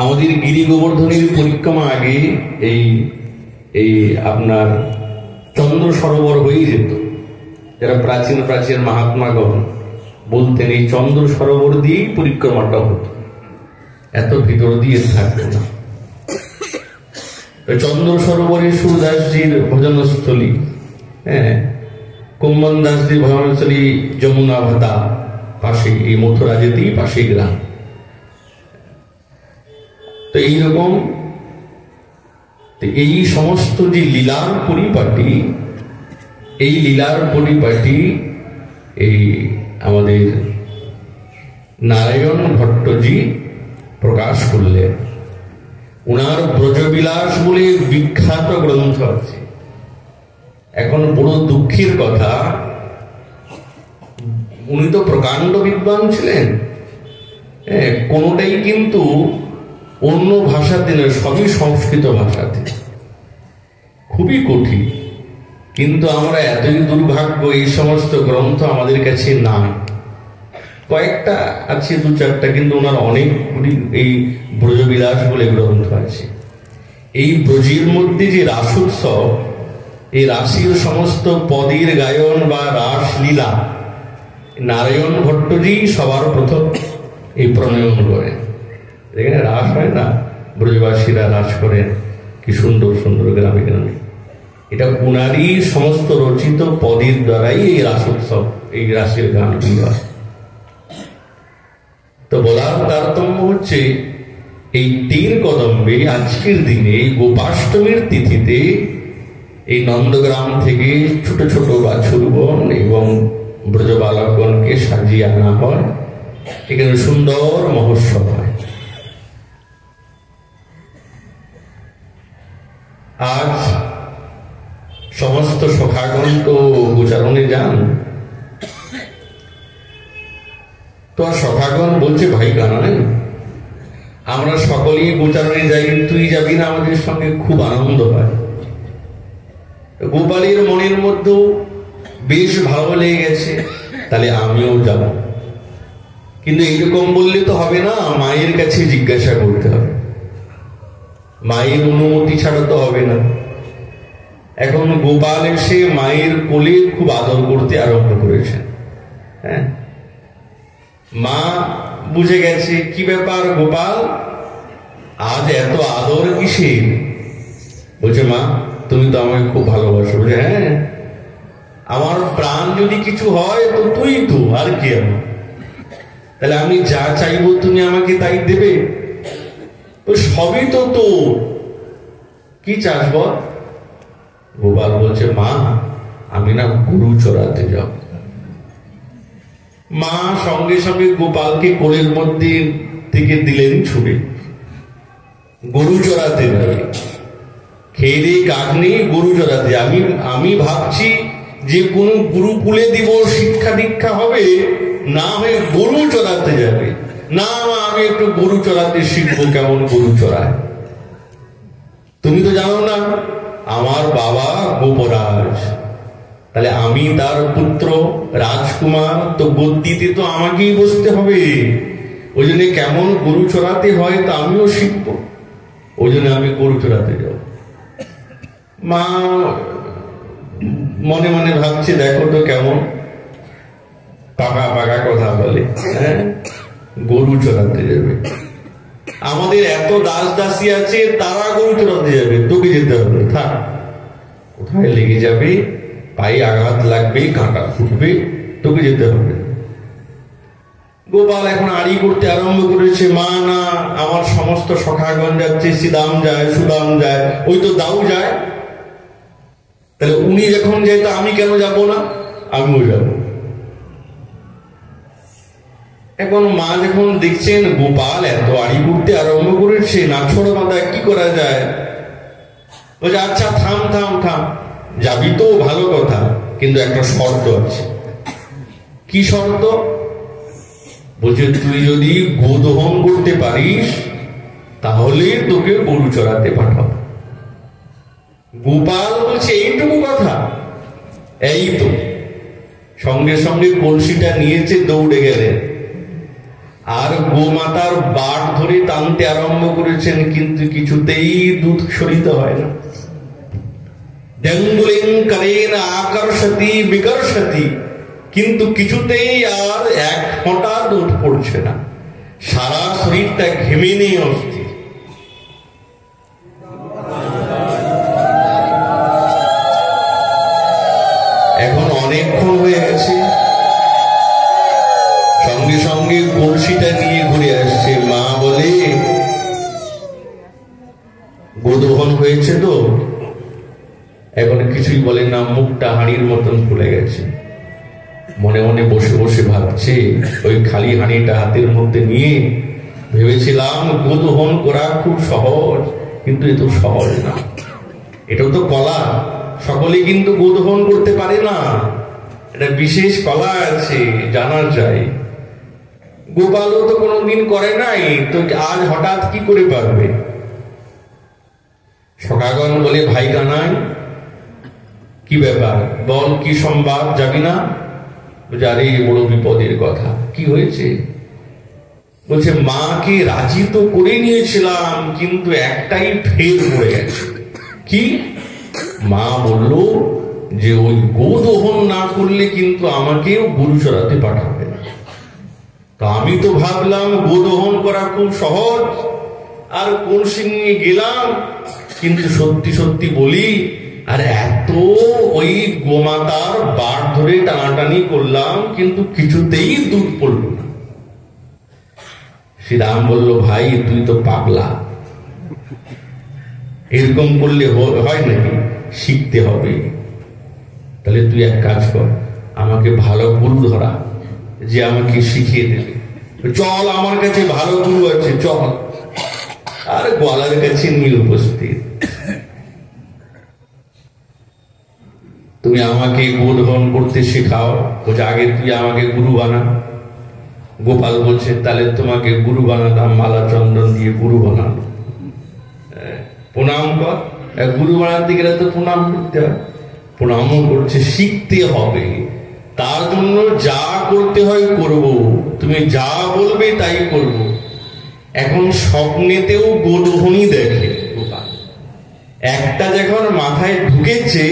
আমাদের গিরি গোবর্ধনের পরিক্রমা আগে এই এই আপনার চন্দ্র সরোবর হয়ে যেত। যারা প্রাচীন প্রাচীন মহাত্মাগণ বলতেন এই চন্দ্র সরোবর দিয়েই পরিক্রমাটা হতো, এত ভিতর দিয়ে থাকতো না। চন্দ্র সরোবরে সুরদাসজির ভজনস্থলী, হ্যাঁ, কুম্বন দাসজির ভজনস্থলী যমুনা ভাতা পাশে, এই মথুরা যেতেই পাশে গ্রাম। তো এইরকম এই সমস্ত যে লীলার পরিপাটি, এই লীলার পরিপাটি এই আমাদের নারায়ণ ভট্টজি প্রকাশ করলেন। উনার ব্রজবিলাস বলে বিখ্যাত গ্রন্থ আছে। এখন বড় দুঃখের কথা, উনি তো প্রকাণ্ড বিদ্বান ছিলেন, কোনটাই কিন্তু অন্য ভাষাতে নয়, সবই সংস্কৃত ভাষাতে, খুবই কঠিন। কিন্তু আমরা এতই দুর্ভাগ্য, এই সমস্ত গ্রন্থ আমাদের কাছে নাই। কয়েকটা আছে, দু চারটা, কিন্তু ওনার অনেকগুলি এই ব্রজবিলাস বলে গ্রন্থ আছে। এই ব্রজের মধ্যে যে রাসোৎসব, এই রাশির সমস্ত পদের গায়ন বা রাসলীলা নারায়ণ ভট্টজি সবার প্রথম এই প্রণয়ন করেন। এখানে রাস হয় না, ব্রজবাসীরা রাস করেন, কি সুন্দর সুন্দর গ্রামে গ্রামে। এটা উনারই সমস্ত রচিত পদের দ্বারাই এই রাসোৎসব, এই রাসের গান হয়। তো বলার তারতম্য হচ্ছে, এই 3 কদম্বে আজকের দিনে এই গোপাষ্টমীর তিথিতে এই নন্দগ্রাম থেকে ছোট ছোট বাছুরগণ এবং ব্রজবালকগণকে সাজিয়ে আনা হয়। এখানে সুন্দর মহোৎসব হয়। আজ সমস্ত সখাগণ তো গোচারণে যান, তো সখাগণ বলছে, ভাই কানাই, আমরা সকলেই গোচারণে যাই, তুই যাবি না আমাদের সঙ্গে? খুব আনন্দ হয়। গোপালের মনের মধ্যেও বেশ ভালো লেগে গেছে, তাহলে আমিও যাব। কিন্তু এইরকম বললে তো হবে না, মায়ের কাছে জিজ্ঞাসা করতে হবে, মায়ের অনুমতি ছাড়া তো হবে না। এখন গোপাল এসে মায়ের কোলে খুব আদর করতে আরম্ভ করেছেন। হ্যাঁ, মা বুঝে গেছে কি ব্যাপার গোপাল, আজ এত আদর কিসের? বলছে, মা তুমি তো আমাকে খুব ভালোবাসো। বলছে, হ্যাঁ, আমার প্রাণ যদি কিছু হয় তো তুই তো, আর কি আমার? তাহলে আমি যা চাইবো তুমি আমাকে তাই দেবে? তো সবই তো তোর, কি চাস বল? গোপাল বলছে, মা আমি না গরু চড়াতে যাব। মা সঙ্গে সঙ্গে গোপালকে কোলের মধ্যে থেকে দিলেন ছুড়ে, গরু চড়াতে যাবে। খেয়ে দিয়ে কাজ নেই, গরু চড়াতে। আমি ভাবছি যে কোন গুরুকুলে দিব, শিক্ষা দীক্ষা হবে, না হয়ে গরু চড়াতে যাবে। না মা, আমি একটু গরু চড়াতে শিখবো, কেমন গরু চড়ায়। তুমি তো জানো না আমার বাবা গোপরাজ, তাহলে আমি তার পুত্র রাজকুমার, তো গদ্দিতে তো আমাকেই বসতে হবে। ওই জন্য কেমন গরু চড়াতে হয় তা আমিও শিখবো, ওই জন্য আমি গরু চড়াতে যাব। মা মনে মনে ভাবছে, দেখো তো কেমন পাকা পাকা কথা বলে, হ্যাঁ, গরু চড়াতে যাবে। আমাদের এত দাস দাসী আছে, তারা গরু চড়াতে যাবে, তোকে যেতে হবে? থাক, কোথায় লেগে যাবে, পায়ে আঘাত লাগবে, কাঁটা ফুটবে, তোকে যেতে হবে। গোপাল এখন আড়ি করতে আরম্ভ করেছে, মা না, আমার সমস্ত সখাগণ যাচ্ছে, শ্রীদাম যায়, সুদাম যায়, ওই তো দাউ যায়, তাহলে উনি যখন যায় তা আমি কেন যাব না? আমিও যাব। এখন মা যখন দেখছেন গোপাল এত আড়ি করতে আরম্ভ করেছে, না ছোড়ো বাঁধা, কি করা যায়? বলছে, আচ্ছা থাম থাম থাম, যাবি তো ভালো কথা, কিন্তু একটা শর্ত আছে। কি শর্ত? বলছে, তুই যদি গোদহন করতে পারিস তাহলে তোকে গরু চড়াতে পাঠাবো। গোপাল বলছে, এইটুকু কথা? এই তো। সঙ্গে সঙ্গে কলসিটা নিয়েছে, দৌড়ে গেলেন, আর গোমাতার বাট ধরে ধরে টানতে আরম্ভ করেছেন, কিন্তু কিছুতেই দুধ সরিত হয় না। ড্যাঙ্গুলিং করেন আকর্ষতি বিকর্ষতি, কিন্তু কিছুতেই আর এক ফোঁটা দুধ পড়ছে না। সারা শরীরটা ঘেমে নেই অস্থির। এখন অনেকক্ষণ হয়ে গেছে, সঙ্গে সঙ্গে কলসিটা নিয়ে ঘুরে আসছে। মা বলে, গোদহন হয়েছে তো? এখন কিছুই বলে না, মুখটা হাঁড়ির মতন ফুলে গেছে। মনে মনে বসে বসে ভাবছে, ওই খালি হাঁড়িটা হাতের মধ্যে নিয়ে ভেবেছিলাম গোদহন করা খুব সহজ, কিন্তু এ তো সহজ না। এটাও তো কলা, সকলে কিন্তু গোদহন করতে পারে না। এটা বিশেষ কলা আছে, জানা যায়। গোপালও তো কোনোদিন করে নাই, তো আজ হঠাৎ কি করে পারবে? সখাগণ বলে, ভাই কানাই, কি ব্যাপার বল, কি সংবাদ, যাবি না? আরে বড় বিপদের কথা। কি হয়েছে? বলছে, মাকে রাজি তো করে নিয়েছিলাম, কিন্তু একটাই ফের পড়ে গেছে। কি? মা বলল যে ওই গোদহন না করলে কিন্তু আমাকেও গরু চড়াতে পাঠাবে না। তো আমি তো ভাবলাম গোদহন করা খুব সহজ, আর কলসি নিয়ে গেলাম, কিন্তু সত্যি সত্যি বলি, আর এত ওই গোমাতার বাট ধরে টানাটানি করলাম, কিন্তু কিছুতেই দুধ পড়ল না। শ্রীরাম বলল, ভাই তুই তো পাগলা, এরকম করলে হয় নাকি? শিখতে হবে। তাহলে তুই এক কাজ কর, আমাকে ভালো গুরু ধরা, যে আমাকে শিখিয়ে দেবে। চল, আমার কাছে ভালো গুরু আছে, চল। আর গোয়ালার কাছে নিয়ে উপস্থিত, তুমি আমাকে গোদহন করতে শেখাও। বলছে, আগে তুই আমাকে গুরু বানা। গোপাল বলছে, তাহলে তোমাকে গুরু বানাতাম, মালা চন্দন দিয়ে গুরু বানানো। প্রণাম কর। গুরু বানাতে গেলে তো প্রণাম করতে হয়। প্রণামও করছে। শিখতে হবে, তার জন্য যা করতে হয় করব, তুমি যা বলবে তাই করব। এখন স্বপ্নেতেও গোদহনই দেখে গোপাল। একটা যখন মাথায় ঢুকেছে,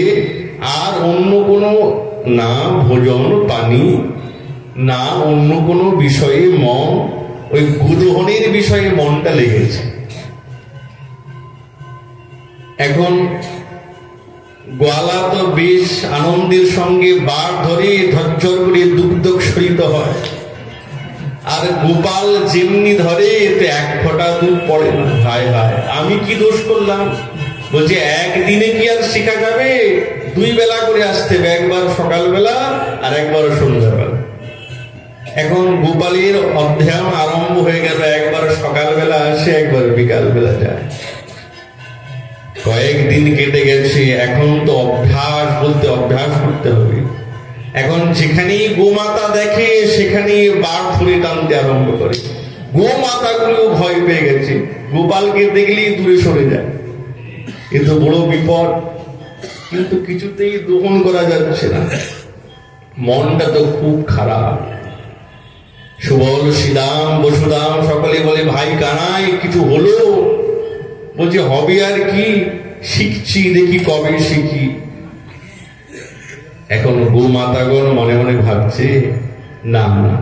আর অন্য কোনো না ভোজন পানি, না অন্য কোনো বিষয়ে মন, ওই গোদহনের বিষয়ে মনটা লেগেছে। এখন গোয়ালা তো বেশ আনন্দের সঙ্গে বার ধরে ঝরঝর করে দুগ্ধ সরিত হয়, আর গোপাল যেমনি ধরে এতে এক ফোঁটা দুধ পড়ে না। হায় হায়, আমি কি দোষ করলাম? বলছে, একদিনে কি আর শেখা যাবে? 2 বেলা করে আসতে হবে, একবার সকালবেলা আর একবার সন্ধ্যাবেলা। এখন গোপালের অধ্যয়ন আরম্ভ হয়ে গেল, একবার সকালবেলা আসে, একবার বিকাল বেলা যায়। কয়েকদিন কেটে গেছে, এখন তো অভ্যাস বলতে অভ্যাস করতে হবে। এখন যেখানেই গোমাতা দেখে, সেখানেই বার ধরে টানতে আরম্ভ করে। গোমাতা গুলো ভয় পেয়ে গেছে, গোপালকে দেখলেই দূরে সরে যায়। এ তো বড় বিপদ। কিন্তু কিছুতেই দহন করা যাচ্ছে না, মনটা তো খুব খারাপ। সুবল, শ্রীরাম, বসুদাম সকলে বলে, ভাই কানাই কিছু হলো? বলছে, হবে আর কি, শিখছি, দেখি কবে শিখি। এখন গোমাতাগণ মনে মনে ভাবছে, না না,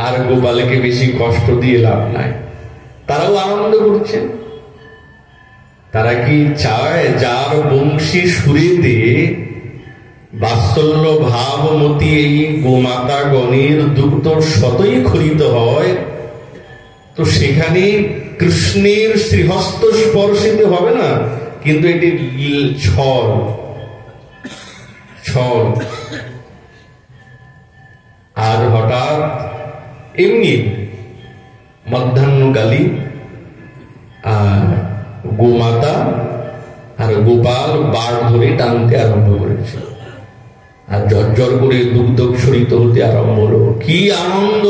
আর গোপালকে বেশি কষ্ট দিয়ে লাভ নাই। তারাও আনন্দ করছে। তারা কি চায়, যার বংশী সুরেতে বাৎসল্য ভাবমতী এই গোমাতা গণের দুগ্ধ শতই খরিত হয়, তো সেখানে কৃষ্ণের শ্রীহস্ত স্পর্শিত হবে না, কিন্তু এটি ছল ছল। আর হঠাৎ এমনি মধ্যাহ্নকালী আর গোমাতা আর গোপাল বার ধরে টানতে আরম্ভ করেছে, আর জর্জর করে দুগ্ধ সরিত হতে আরম্ভ হলো। কি আনন্দ!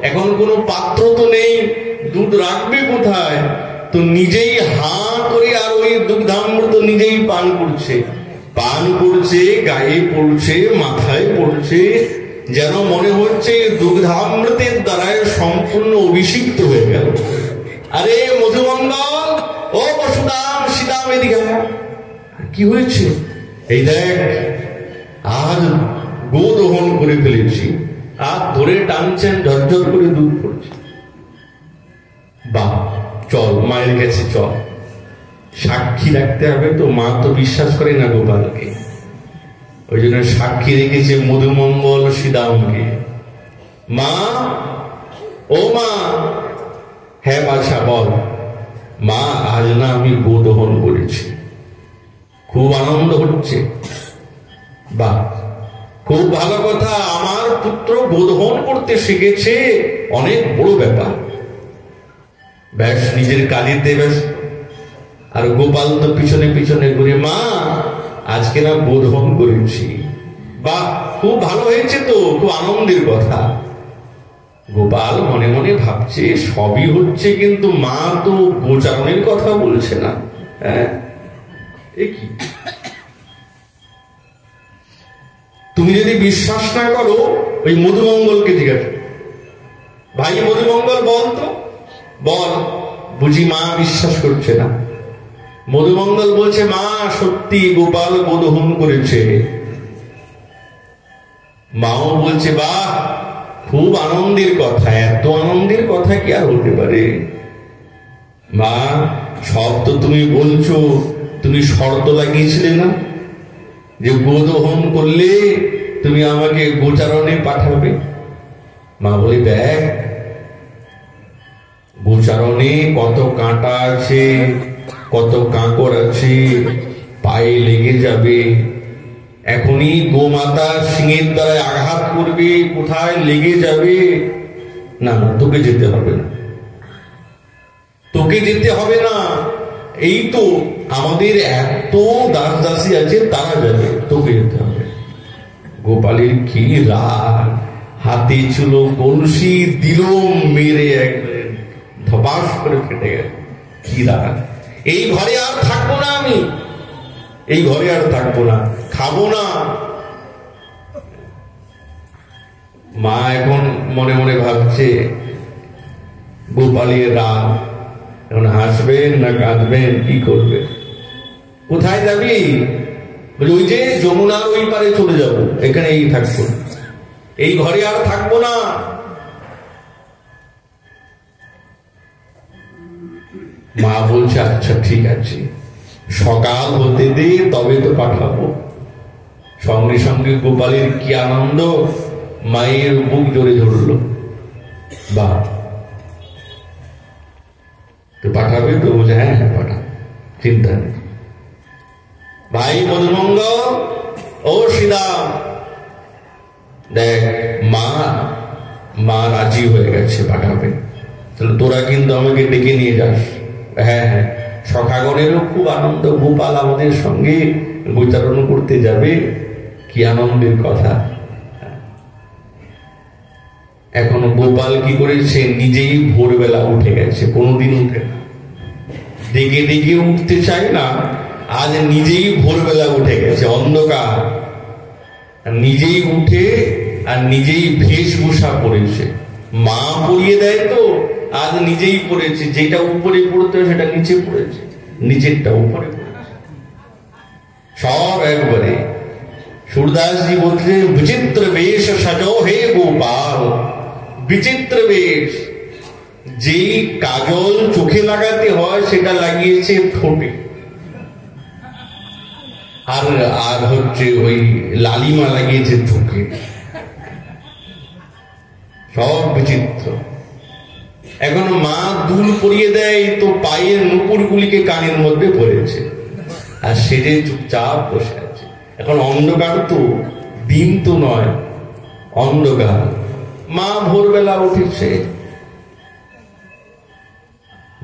এখন কোনো পাত্র তো নেই, দুধ রাখবে কোথায়? তো নিজেই হাঁ করে আর ওই দুগ্ধামৃত নিজেই পান করছে, গায়ে পড়ছে, মাথায় পড়ছে, যেন মনে হচ্ছে দুগ্ধামৃতের দ্বারায় সম্পূর্ণ অভিষিক্ত হয়ে গেল। আরে মধুমঙ্গল, ও বসুদাম সীতাম, এদিকে কি হয়েছে? এই দেখ, আর গো দহন করে ফেলেছি, আর ধরে টানছেন, ঝরঝর করে দুধ পড়ছে। বাহ, চল মায়ের কাছে চল, সাক্ষী রাখতে হবে তো। মা তো বিশ্বাস করে না গোপালকে, ওই জন্য সাক্ষী রেখেছে মধুমঙ্গল সীতামকে। মা, ও মা। হ্যাঁ বাছা বল। মা, আজ না আমি গো দহন করেছি, খুব আনন্দ হচ্ছে। বাহ, খুব ভালো কথা, আমার পুত্র গোদহন করতে শিখেছে, অনেক বড় ব্যাপার। ব্যাস নিজের কাজেতে ব্যস্ত, আর গোপাল তো পিছনে পিছনে ঘুরে, মা আজকে না গোদহন করেছি। বাহ, খুব ভালো হয়েছে তো, খুব আনন্দের কথা। গোপাল মনে মনে ভাবছে সবই হচ্ছে, কিন্তু মা তো গোচারণের কথা বলছে না। হ্যাঁ, এ কি? তুমি যদি বিশ্বাস না করো, ওই মধুমঙ্গলকে জিজ্ঞাসা, ভাই মধুমঙ্গল বল তো, বল। বুঝি মা বিশ্বাস করছে না। মধুমঙ্গল বলছে, মা সত্যি গোপাল গোদহন করেছে। মাও বলছে, বাহ, খুব আনন্দের কথা, এত আনন্দের কথা কি আর হতে পারে? মা, সব তো তুমি বলছো, তুমি শর্ত লাগিয়েছিলে না যে গোদহন করলে তুমি আমাকে গোচারণে পাঠাবে? মা বলে, দেখ গোচারণে কত কাঁটা আছে, কত কাঁকড় আছে, পায়ে লেগে যাবে, এখনই গোমাতা সিংহের দ্বারা আঘাত করবে, কোথায় লেগে যাবে। না না, তোকে যেতে হবে না, তোকে যেতে হবে না। এই তো আমাদের এত দাস দাসী আছে, তারা যাবে, তোকে যেতে হবে। গোপালের কি রাগ, হাতে ছিল কলসি, দিল মেরে একবারে ধপাস করে ফেটে গেল। কি রাগ! এই ঘরে আর থাকবো না আমি, এই ঘরে আর থাকবো না, খাবো না। মা এখন মনে মনে ভাবছে গোপালের রাগ, এখন হাসবেন না কাঁদবেন, কি করবে? কোথায় যাবি? ওই যে যমুনার ওই পারে চলে যাব, এখানে এই থাকবো, এই ঘরে আর থাকবো না। মা বলছে, আচ্ছা ঠিক আছে, সকাল হতে দে, তবে তো পাঠাবো। সঙ্গে সঙ্গে গোপালের কি আনন্দ, মায়ের বুক জোরে ধরলো। বাহ, তো পাঠাবে তো? বলছে, হ্যাঁ হ্যাঁ পাঠাবো, চিন্তা নেই। ভাই মধুমঙ্গল, ও সীতাম, দেখ মা রাজি হয়ে গেছে, পাঠাবে। তাহলে তোরা কিন্তু আমাকে ডেকে নিয়ে যাস। হ্যাঁ হ্যাঁ, সখাগণেরও খুব আনন্দ, গোপাল আমাদের সঙ্গে গোচারণ করতে যাবে, কি আনন্দের কথা। এখন গোপাল কি করেছে, নিজেই ভোরবেলা উঠে গেছে, কোনোদিন উঠে না, ডেকে ডেকে উঠতে চায় না, আজ নিজেই ভোরবেলা উঠে গেছে, অন্ধকার, নিজেই উঠে আর নিজেই বেশভূষা পরেছে। মা পরিয়ে দেয় তো, আজ নিজেই পড়েছে, যেটা উপরে পড়তে হয় সেটা নিচে পড়েছে, নিচেরটা উপরে পড়েছে, সব একবারে। সুরদাসজি বলছে, বিচিত্র বেশ সাজো হে গোপাল, বিচিত্র বেশ। যেই কাজল চোখে লাগাতে হয় সেটা লাগিয়েছে ঠোঁটে, আর আর হচ্ছে ওই লালিমা লাগিয়েছে চোখে, সব বিচিত্র। এখন মা দুল পরিয়ে দেয় তো পায়ের নুপুর গুলিকে কানের মধ্যে পড়েছে, আর সেজে চুপচাপ বসে আছে। এখন অন্ধকার তো, দিন তো নয়, অন্ধকার। মা ভোরবেলা উঠেছে,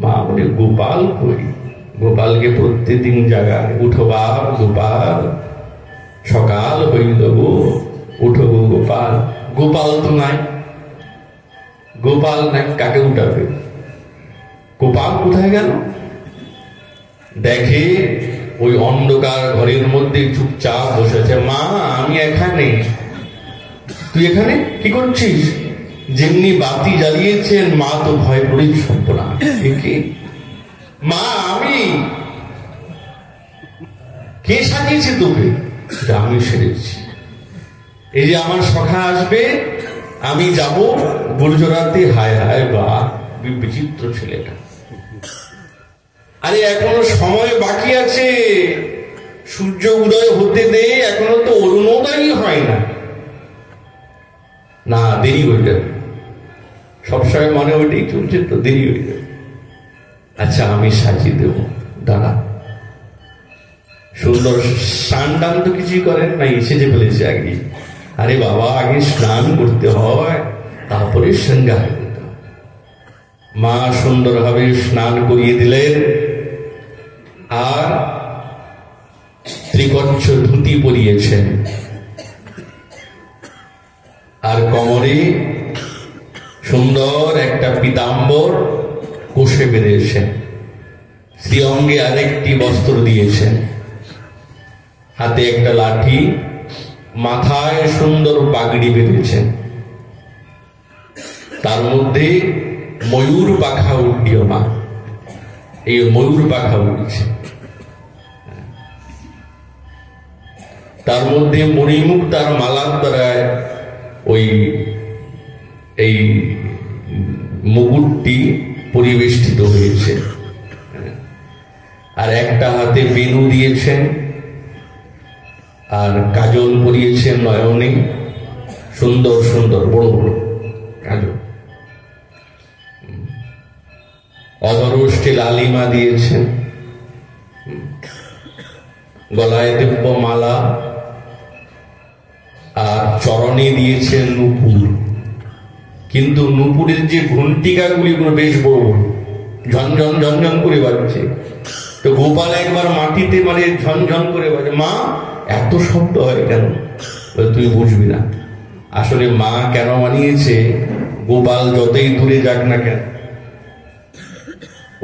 মা বলে, গোপাল কই? গোপালকে প্রত্যেকদিন জাগায়, উঠো বাপ গোপাল, সকাল হইল গো, উঠো গো গোপাল। গোপাল তো নাই, গোপাল নাই, কাকে উঠাবে? গোপাল কোথায় গেল? দেখে ওই অন্ধকার ঘরের মধ্যে চুপচাপ বসেছে। মা, আমি এখানে। তুই এখানে কি করছিস? যেমনি বাতি জ্বালিয়েছেন, মা তো ভয় করে সম্পনা, মা আমি, কে সাজিয়েছে তোকে? আমি সেরেছি। এই যে আমার সখা আসবে, আমি যাব গুলজরাতে, হায় হায় বা বিচিত্র ছেলেটা। আরে এখনো সময় বাকি আছে, সূর্য উদয় হতে দে, এখনো তো অরুণোদয়ই হয় না। না, দেরি হয়ে যাবে, সবসময় মনে ওইটাই চলছে, তো দেরি হয়ে যাবে। আচ্ছা আমি সাজিয়ে দেব, দাঁড়া। সুন্দর স্নান টান তো কিছুই করেন না, এসে ফেলেছে আগে। আরে বাবা, আগে স্নান করতে হয়, তারপরে শৃঙ্গার করতে হয়। মা সুন্দরভাবে স্নান করিয়ে দিলেন, আর ত্রিকচ্ছ ধুতি পরিয়েছেন, আর কোমরে সুন্দর একটা পীতাম্বর কোষে বেঁধেছেন, শ্রীঅঙ্গে আরেকটি বস্ত্র দিয়েছেন, হাতে একটা লাঠি, মাথায় সুন্দর পাগড়ি বেঁধেছেন, তার মধ্যে ময়ূর পাখা উড্ডীয়মান। এই ময়ূর পাখা উঠছে, তার মধ্যে মণিমুক্তার মালার দ্বারা ওই এই মুকুটটি পরিবেষ্টিত হয়েছে, আর একটা হাতে বেণু দিয়েছেন, আর কাজল পরিয়েছেন নয়নে, সুন্দর সুন্দর বড় বড় কাজল, অধরষ্টে লালিমা দিয়েছেন, গলায় দিব্য মালা, আর চরণে দিয়েছেন নূপুর। কিন্তু নূপুরের যে ঘণ্টিকাগুলি বেশ বড় বড়, ঝনঝন ঝনঝন করে বাজছে। তো গোপাল একবার মাটিতে মানে ঝনঝন করে বাজে, মা এত শব্দ হয় কেন? তুই বুঝবি না, আসলে মা কেন বানিয়েছে, গোপাল যতই দূরে যাক না কেন,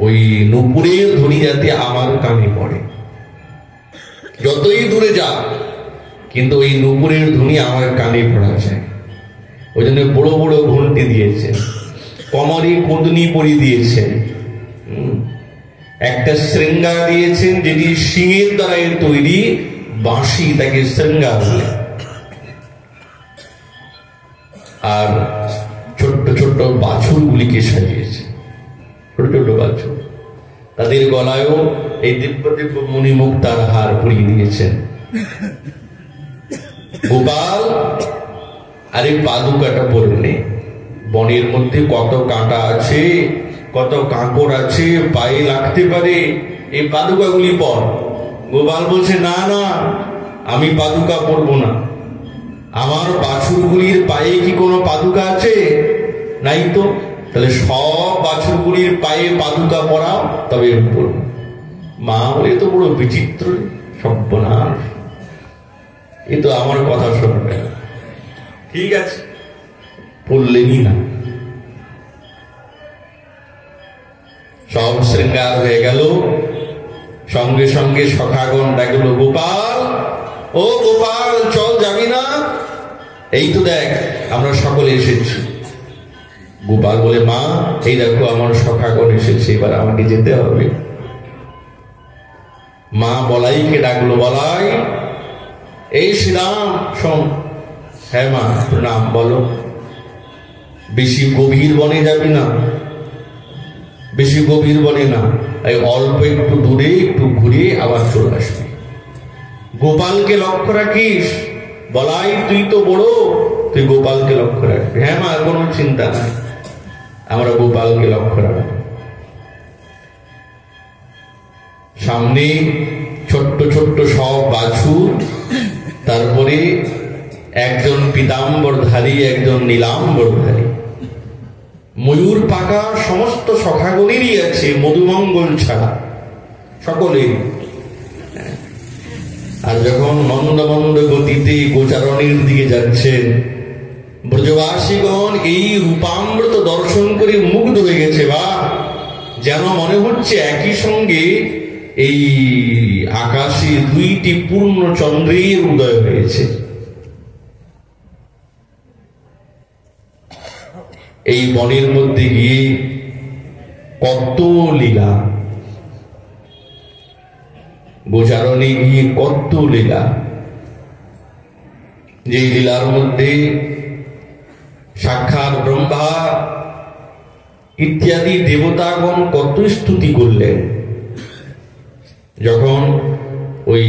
ওই নূপুরের ধ্বনি যাতে আমার কানে পড়ে, যতই দূরে যাক, কিন্তু ওই নূপুরের ধ্বনি আমার কানে পড়া যায়। ওই জন্য বড় বড় ঘন্টি দিয়েছেন, কোমরে কুঁদনি পরি দিয়েছেন, একটা শৃঙ্গার দিয়েছেন যেটি সিংহের দ্বারা তৈরি বাঁশি, তাকে শৃঙ্গার বলে। আর ছোট্ট ছোট্ট বাছুর গুলিকে সাজিয়েছে, ছোট ছোট বাছুর, তাদের গলায়ও এই দিব্য দিব্য মণিমুক্তার হার পরিয়ে দিয়েছেন। গোপাল আরে পাদুকাটা পরে নে, বনের মধ্যে কত কাঁটা আছে, কত কাঁকড় আছে, পায়ে লাগতে পারে, এই পাদুকাগুলি পর। গোপাল বলছে, না না, আমি পাদুকা পরবো না। আমার বাছুরগুলির পায়ে কি কোনো পাদুকা আছে? নাই তো। তাহলে সব বাছুরগুলির পায়ে পাদুকা পরাও, তবে পরব। মা বলে, তো বড় বিচিত্র সর্বনাশ, এ তো আমার কথা শুনবে না। ঠিক আছে, পড়লেনই না। সব শৃঙ্গার হয়ে গেল, সঙ্গে সঙ্গে সখাগণ ডাকলো, গোপাল, ও গোপাল, চল, যাবি না? এই তো দেখ, আমরা সকলে এসেছি। গোপাল বলে, মা এই দেখো আমার সখাগণ এসেছে, এবার আমাকে যেতে হবে। মা বলাইকে ডাকলো, বলাই, এই শ্রীরাম শোন। হ্যাঁ মা, প্রণাম, বলো। বেশি গভীর বনে যাবি না, বেশি গভীর বনে না, এই অল্প একটু দূরে একটু ঘুরে আবার চলে আসবি। গোপালকে লক্ষ্য রাখিস। বলাই, তুই তো বড়, তুই গোপালকে লক্ষ্য রাখবি। হ্যাঁ মা, কোনো চিন্তা নাই, আমরা গোপালকে লক্ষ্য রাখবো। সামনে ছোট্ট ছোট্ট সব বাছুর, তারপরে একজন পীতাম্বরধারী, একজন নীলাম্বরধারী, ময়ূর পাকা সমস্ত সখাগণেরই আছে, মধুমঙ্গল ছাড়া সকলেই। আর যখন মন্দ মন্দ গতিতে গোচারণের দিকে যাচ্ছেন, ব্রজবাসীগণ এই রূপামৃত দর্শন করে মুগ্ধ হয়ে গেছে। বা যেন মনে হচ্ছে একই সঙ্গে এই আকাশে দুইটি পূর্ণ চন্দ্রের উদয় হয়েছে। এই বনের মধ্যে গিয়ে কত লীলা, গোচারণে গিয়ে কত লীলা, যে লীলার মধ্যে সাক্ষাৎ ব্রহ্মা ইত্যাদি দেবতাগণ কত স্তুতি করলেন। যখন ওই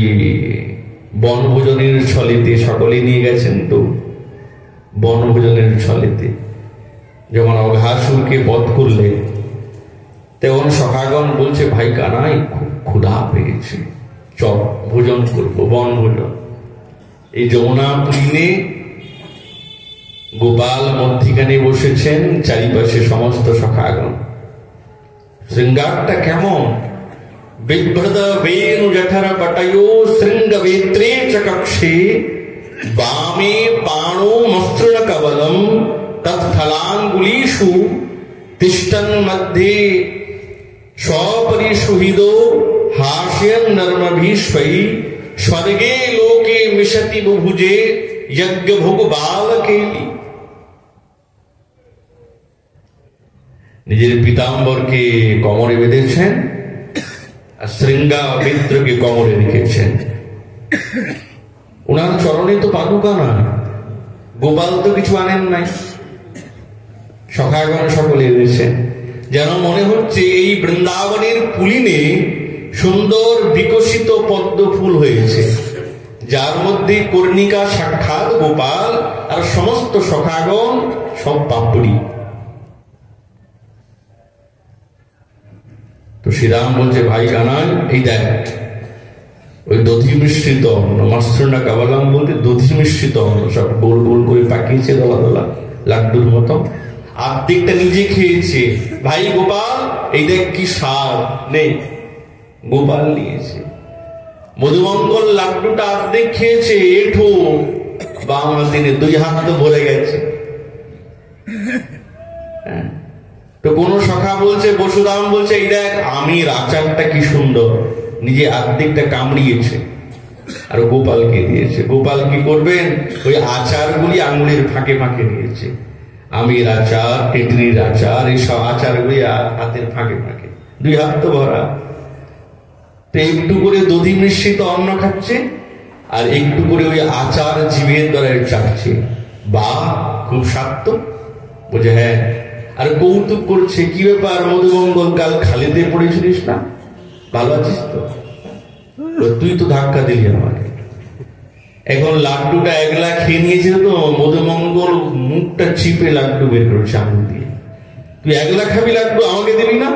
বনভোজনের ছলেতে সকলে নিয়ে গেছেন, তো বনভোজনের ছলেতে যখন অঘাসুরকে বধ করলেন, তখন সখাগণ বলছে, ভাই কানাই খুব ক্ষুধা পেয়েছে, চল ভোজন করবো, বনভোজন। এই যমুনা পুলিনে গোপাল মধ্যিখানে বসেছেন, চারিপাশে সমস্ত সখাগণ। শৃঙ্গারটা কেমন? বিভ্রদ বেণু জঠর পটয়ো শৃঙ্গ বেত্রে চ কক্ষে বামে পাণো মসৃণ কবলম তৎফলাঙ্গুলীষু তিষ্ঠন মধ্যে স্বপরিসুহৃদো হাস্যং নর্মভীষ্मै স্বর্গে লোকে মিশতি বুভুজে যজ্ঞ ভোগ বালকেলি। নিজের পীতাম্বরকে কোমরে বেঁধেছেন আর শৃঙ্গা মিত্রকে কোমরে রেখেছেন। ওনার চরণে তো পাদুকা না, গোপাল তো কিছু আনেন নাই, সখাগণ সকলে এনেছেন। যেন মনে হচ্ছে এই বৃন্দাবনের পুলিনে সুন্দর বিকশিত পদ্ম ফুল হয়েছে, যার মধ্যে কর্ণিকা সাক্ষাৎ গোপাল আর সমস্ত সখাগণ সব পাপড়ি। তো শ্রীরাম বলছে, ভাই কানাই, এই দেখ ওই দধি মিশ্রিত অন্ন, মসৃণা কাবালাম বলতে দধি মিশ্রিত অন্ন, সব গোল গোল করে পাকিয়েছে দলা দলা লাড্ডুর মতো। আর্ধেকটা নিজে খেয়েছে। ভাই গোপাল, এই দেখ কি স্বাদ, নেই। গোপাল নিয়েছে। মধুমঙ্গল লাড্ডুটা আর্ধেক খেয়েছে, এঠো বাম হাতে, দুই হাত তো ভরে গেছে। তো কোন সখা বলছে, বসুদাম বলছে, এই দেখ আমের আচারটা কি সুন্দর, নিজে আর্ধেকটা কামড়িয়েছে আর গোপালকে দিয়েছে। গোপাল কি করবেন, ওই আচারগুলি আঙুলের ফাঁকে ফাঁকে নিয়েছে। আমের আচার, তেঁতুলির আচার, এইসব আচারগুলি হাতের ফাঁকে ফাঁকে, দুই হাত তো ভরা। তো একটু করে দধি মিশ্রিত অন্ন খাচ্ছে আর একটু করে ওই আচার জিভের দ্বারা চাটছে। বা খুব স্বাদ তো, বলছে হ্যাঁ। আর কৌতুক করছে, কি ব্যাপার মধুমঙ্গল, কাল খালিতে পড়েছিলিস না, ভালো আছিস তো? তুই তো ধাক্কা দিলি আমাকে। এখন লাড্ডুটা একলা খেয়ে নিয়েছিল তো, মধুমঙ্গল মুখটা চিপে লাড্ডু বের করছে আঙুল দিয়ে। তুই একলা খাবি লাড্ডু, আমাকে দিবি না?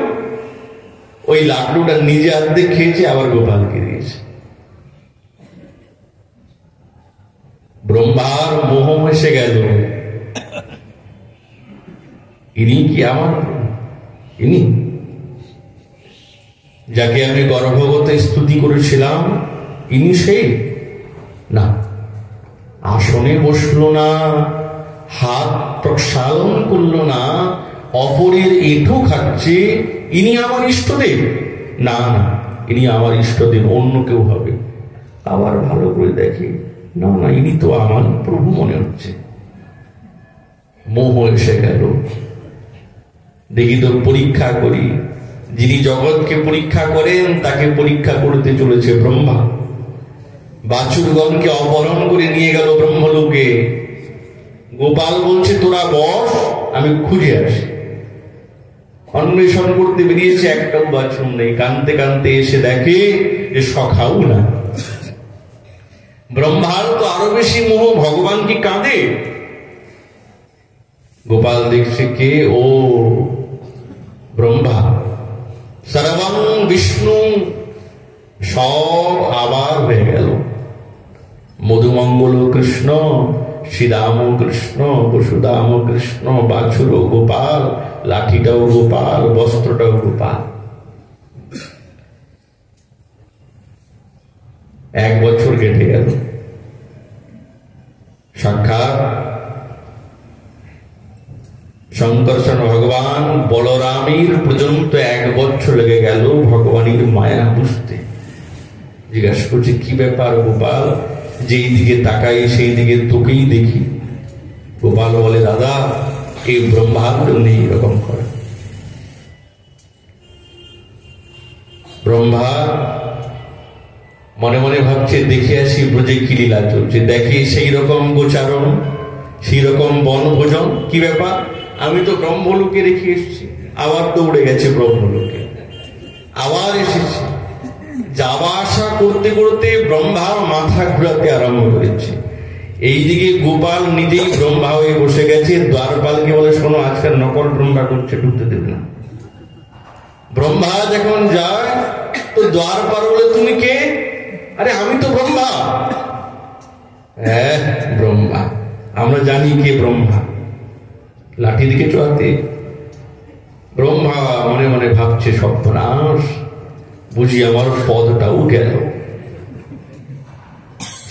ওই লাড্ডুটা নিজে আর্ধেক খেয়েছে, আবার গোপালকে দিয়েছে। ব্রহ্মার মোহ এসে গেল, ইনি কি আমার, ইনি যাকে আমি গর্ভবতে স্তুতি করেছিলাম, ইনি সেই না। আসনে বসলো না, হাত প্রক্ষালন করলো না, অপরের এঁঠো খাচ্ছে, ইনি আমার ইষ্টদেব? না না, ইনি আমার ইষ্টদেব অন্য কেউ হবে। আবার ভালো করে দেখি, না না, ইনি তো আমার প্রভু মনে হচ্ছে। মোহ এসে গেল। দেখি তো পরীক্ষা করি। যিনি জগৎকে পরীক্ষা করেন তাকে পরীক্ষা করতে চলেছে ব্রহ্মা। বাছুরগণকে অপহরণ করে নিয়ে গেল ব্রহ্মলোকে। গোপাল বলছে, তোরা বস, আমি খুঁজে আসি। অন্বেষণ করতে বেরিয়েছে, একটাও বাছুর নেই। কানতে কানতে এসে দেখে যে সখাও না। ব্রহ্মার তো আরো বেশি মোহ, ভগবান কি কাঁদে? গোপাল দেখছে কে, ও ব্রহ্মা। সর্বং বিষ্ণু, সব আবার হয়ে গেল। মধুমঙ্গল কৃষ্ণ, শ্রীরাম কৃষ্ণ, বসুদাম কৃষ্ণ, বাছুর গোপাল, লাঠিটাও গোপাল, বস্ত্রটাও গোপাল। 1 বছর কেটে গেল। সাক্ষাৎ শঙ্কর্ষণ ভগবান বলরামের পর্যন্ত 1 বছর লেগে গেল ভগবানের মায়া বুঝতে। জিজ্ঞাসা করছে, কি ব্যাপার গোপাল, যেই দিকে তাকাই সেই দিকে তোকেই দেখি। গোপাল বলে, দাদা এই ব্রহ্মার জন্য এইরকম করে। ব্রহ্মা মনে মনে ভাবছে দেখে আসি ব্রজে কি লীলা চলছে, দেখি সেই রকম গোচারণ, সেই রকম বনভোজন, কি ব্যাপার, আমি তো ব্রহ্মলোকে রেখে এসেছি, আবার দৌড়ে গেছে ব্রহ্মলোকে, আবার এসেছে। যাওয়া আসা করতে করতে ব্রহ্মার মাথা ঘুরাতে আরম্ভ করেছে। এইদিকে গোপাল নিজেই ব্রহ্মা হয়ে বসে গেছে, দ্বারপালকে বলে শোনো আজকাল নকল ব্রহ্মা করছে, ঢুকতে দেবে না। ব্রহ্মা যখন যায় তো দ্বারপাল বলে তুমি কে? আরে আমি তো ব্রহ্মা। হ্যাঁ ব্রহ্মা, আমরা জানি কে ব্রহ্মা, লাঠি দিকে চোয়াতে। ব্রহ্মা মনে মনে ভাবছে সর্বনাশ, বুঝি আমার পদটাও গেল।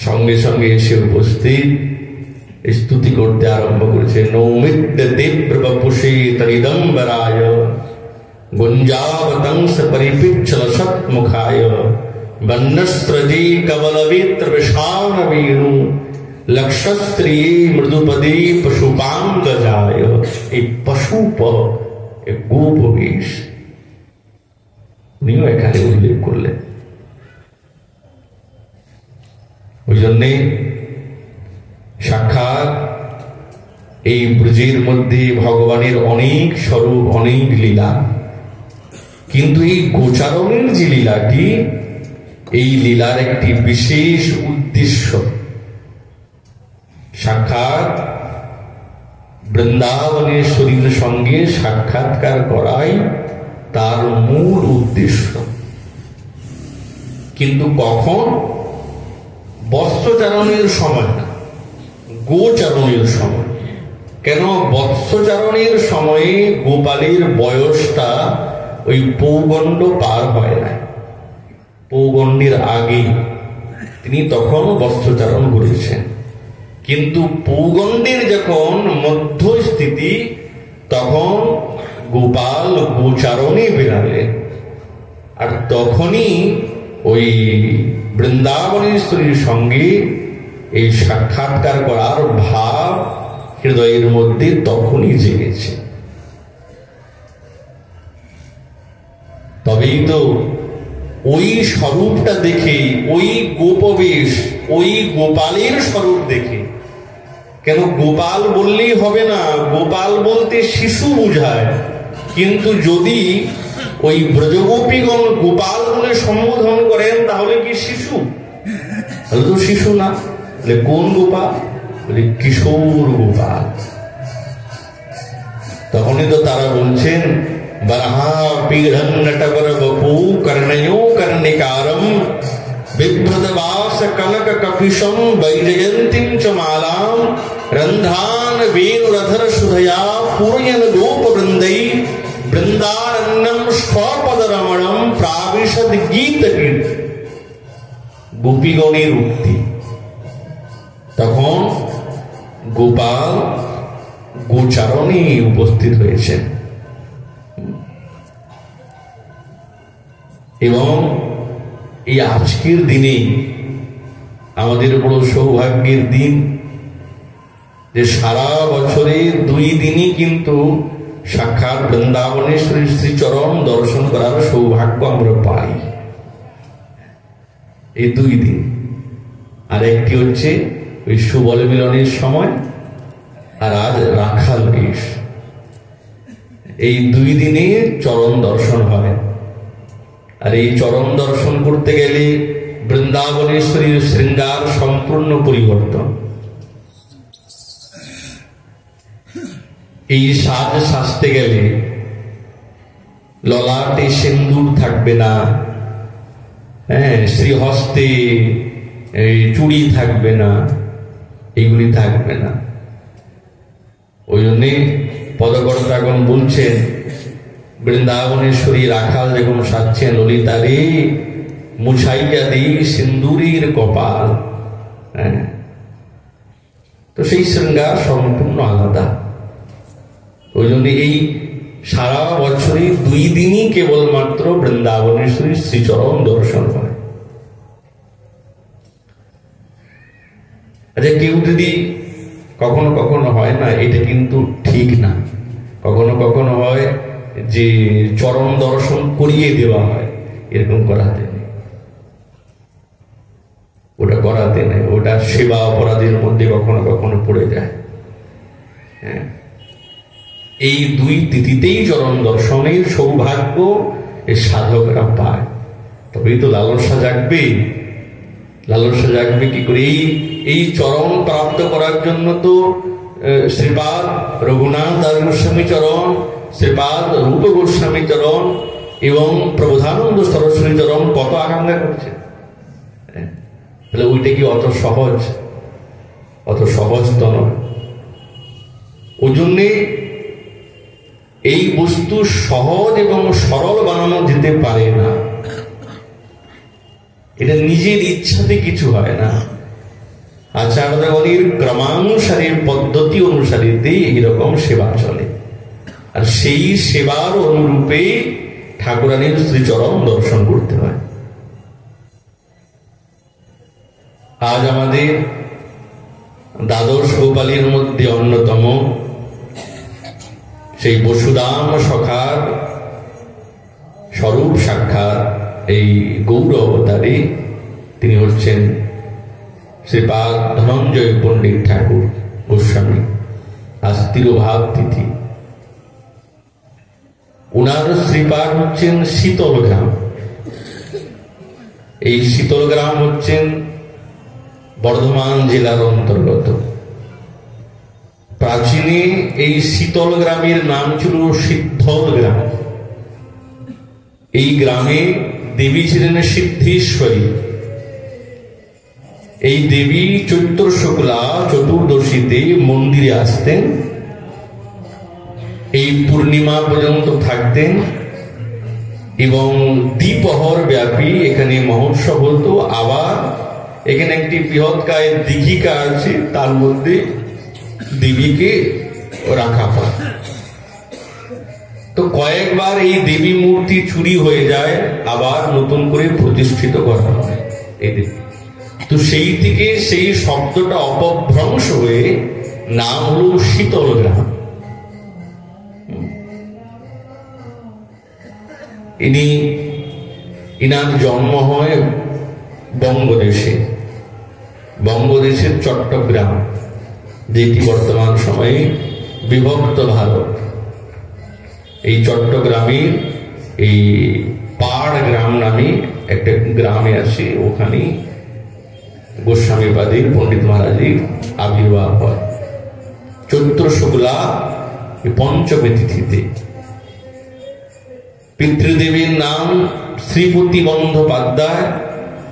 সঙ্গে সঙ্গে এসে উপস্থিত, স্তুতি করতে আরম্ভ করেছে। নৌমিত্য তীব্র বপুষে তরিদম্বরায় গুঞ্জাবতংস পরিপিচ্ছল সৎমুখায় বন্যস্ত্রজি কবলবিত্র বিশাল বেণু লক্ষস্ত্রী মৃদুপদী পশুপাঙ্গজায়। এই পশুপ গোপবেশ উনিও এখানে উল্লেখ করলেন। ওই জন্যে সাক্ষাৎ এই ব্রজের মধ্যে ভগবানের অনেক স্বরূপ, অনেক লীলা, কিন্তু এই গোচারণের যে লীলাটি, এই লীলার একটি বিশেষ উদ্দেশ্য। সাক্ষাৎ বৃন্দাবনেশ্বরীর সঙ্গে সাক্ষাৎকার করাই তার মূল উদ্দেশ্য। কিন্তু কখন? বৎসচারণের সময় না, গোচারণের সময়। কেন? বৎসচারণের সময়ে গোপালের বয়সটা ওই পৌগণ্ড পার হয় না, পৌগণ্ডের আগে তিনি তখন বৎসচারণ করেছেন। কিন্তু পৌগণ্ডের যখন মধ্যস্থিতি, তখন গোপাল গোচারণে বেরালেন। আর তখনই ওই বৃন্দাবনেশ্বরীর সঙ্গে এই সাক্ষাৎকার করার ভাব হৃদয়ের মধ্যে তখনই জেগেছে। তবেই তো ওই স্বরূপটা দেখে, ওই গোপবেশ, ওই গোপালের স্বরূপ দেখে, কেন গোপাল বললেই হবে না, গোপাল বলতে শিশু বোঝায়। কিন্তু যদি ওই ব্রজগোপীগণ গোপাল বলে সম্বোধন করেন তাহলে কি শিশু? তাহলে তো শিশু না। কোন গোপাল? বলে কিশোর গোপাল। তখনই তো তারা বলছেন বরহা পীড়ন নটবর বপু কর্ণयो কর্ণিকারম বিভ্রতবাস কনক কপিশম বৈজয়ন্তীম চ মালাম রন্ধ্রান বেণুরধর সুধয়া পূরয়ন গোপ বৃন্दै বৃন্দারণ্যম স্বপদরমণম প্রাবিশদ গীত গীত। গোপীগণের উক্তি। তখন গোপাল গোচারণে উপস্থিত হয়েছেন এবং এই আজকের দিনে আমাদের বড় সৌভাগ্যের দিন যে সারা বছরে 2 দিনই কিন্তু সাক্ষাৎ বৃন্দাবনেশ্বরী শ্রীচরণ দর্শন করার সৌভাগ্য আমরা পাই। এই 2 দিন। আর একটি হচ্ছে ওই সুবল মিলনের সময়, আর আজ রাখাল বেশ। এই 2 দিনে চরণ দর্শন হয়। আর এই চরণ দর্শন করতে গেলে বৃন্দাবনেশ্বরীর শৃঙ্গার সম্পূর্ণ পরিবর্তন। এই সাজ সাজতে গেলে ললাটে সিন্দুর থাকবে না, হ্যাঁ, শ্রীহস্তে চুড়ি থাকবে না, এইগুলি থাকবে না। ওই জন্যে পদকর্তাগণ বলছেন বৃন্দাবনেশ্বরী রাখাল যখন সাজছেন, ললিতারে মুছাইয়া দেই সিন্দুরের কপাল। হ্যাঁ, তো সেই শৃঙ্গার সম্পূর্ণ আলাদা। ওই জন্য এই সারা বছরে 2 দিনই কেবলমাত্র বৃন্দাবনেশ্বরী শ্রীচরণ দর্শন হয়। আচ্ছা, কেউ যদি কখনো কখনো হয় না, এটা কিন্তু ঠিক না। কখনো কখনো হয় যে চরণ দর্শন করিয়ে দেওয়া হয়, এরকম করাতে নেই, ওটা করাতে নেই, ওটা সেবা অপরাধের মধ্যে কখনো কখনো পড়ে যায়। হ্যাঁ, এই দুই তিথিতেই চরণ দর্শনের সৌভাগ্য এই সাধকরা পায়। তবেই তো লালসা জাগবে। লালসা জাগবে কি করে? এই চরণ প্রাপ্ত করার জন্য তো শ্রীপাদ রঘুনাথ দাস গোস্বামী চরণ, শ্রীপাদ রূপ গোস্বামী চরণ এবং প্রবোধানন্দ সরস্বতী চরণ কত আকাঙ্ক্ষা করছে। তাহলে ওইটা কি অত সহজ? অত সহজ তো নয়। ওই জন্যে এই বস্তু সহজ এবং সরল বানানো যেতে পারে না। এটা নিজের ইচ্ছাতে কিছু হয় না। আচার্যগণের ক্রমানুসারে পদ্ধতি অনুসারেতেই এইরকম সেবা চলে, আর সেই সেবার অনুরূপে ঠাকুরানীর শ্রীচরণ দর্শন করতে হয়। আজ আমাদের দ্বাদশ গোপালীর মধ্যে অন্যতম সেই বসুদাম সখার স্বরূপ সাক্ষাৎ এই গৌর অবতারী তিনি হচ্ছেন শ্রীপাদ ধনঞ্জয় পণ্ডিত ঠাকুর গোস্বামী। আজ তিরোভাব তিথি। ওনার শ্রীপাদ হচ্ছেন শীতলগ্রাম। এই শীতলগ্রাম হচ্ছেন বর্ধমান জেলার অন্তর্গত। প্রাচীনে এই শীতল গ্রামের নাম ছিল সিদ্ধল গ্রাম। এই গ্রামে দেবী ছিলেন সিদ্ধেশ্বরী। এই দেবী চৈত্র শুক্লা চতুর্দশীতে মন্দিরে আসতেন, এই পূর্ণিমা পর্যন্ত থাকতেন এবং দ্বিপ্রহর ব্যাপী এখানে মহোৎসব হতো। আবার এখানে একটি বৃহৎকায় দীঘিকা আছে, তার মধ্যে দেবীকে রাখা হয়। তো কয়েকবার এই দেবী মূর্তি চুরি হয়ে যায়, আবার নতুন করে প্রতিষ্ঠিত করা হয় এই দেবী। তো সেই থেকে সেই শব্দটা অপভ্রংশ হয়ে নাম হল শীতল গ্রাম। ইনার জন্ম হয় বঙ্গদেশে, বঙ্গদেশের চট্টগ্রাম, যেটি বর্তমান সময়ে বিভক্ত ভারত। এই চট্টগ্রামের এই পাড় গ্রাম নামে একটা গ্রামে আছে, ওখানে গোস্বামীপাদের পণ্ডিত মহারাজের আবির্ভাব হয় চৈত্র শুক্লা পঞ্চমী তিথিতে। পিতৃদেবীর নাম শ্রীপতি বন্দ্যোপাধ্যায়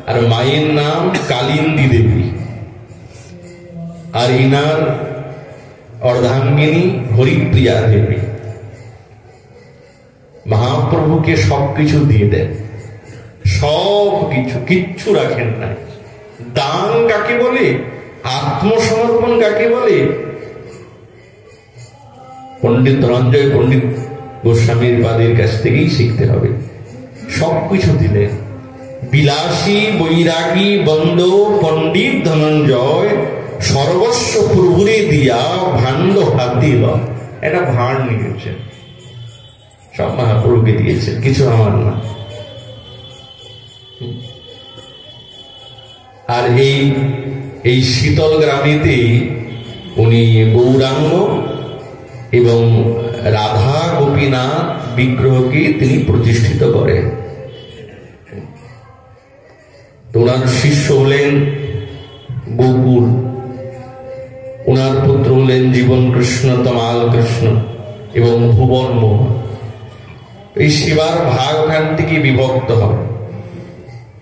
আর মায়ের নাম কালিন্দী দেবী, আর ইনার অর্ধাঙ্গিনী হরিপ্রিয়া দেবী। মহাপ্রভুকে সবকিছু দিয়ে দেন, সব কিছু, কিচ্ছু রাখেন না। দান কাকে বলে, আত্মসমর্পণ কাকে বলে, পণ্ডিত ধনঞ্জয় পণ্ডিত গোস্বামীর পাদের কাছ থেকেই শিখতে হবে। সবকিছু দিলেন। বিলাসী বৈরাগী বন্দ পণ্ডিত ধনঞ্জয় সর্বস্ব প্রভুরে দিয়া ভাণ্ড হাতি লয়। একটা ভাঁড় নিয়েছেন, সব মহাপ্রভুকে দিয়েছেন, কিছু আমার না। আর এই শীতল গ্রামেতে উনি গৌরাঙ্গ এবং রাধা গোপীনাথ বিগ্রহকে তিনি প্রতিষ্ঠিত করেন। ওনার শিষ্য হলেন গোকুল, ওনার পুত্র হলেন জীবন কৃষ্ণ, তমাল কৃষ্ণ এবং ভুবন মোহন। এই সেবার ভাগ ওখান থেকে বিভক্ত হয়,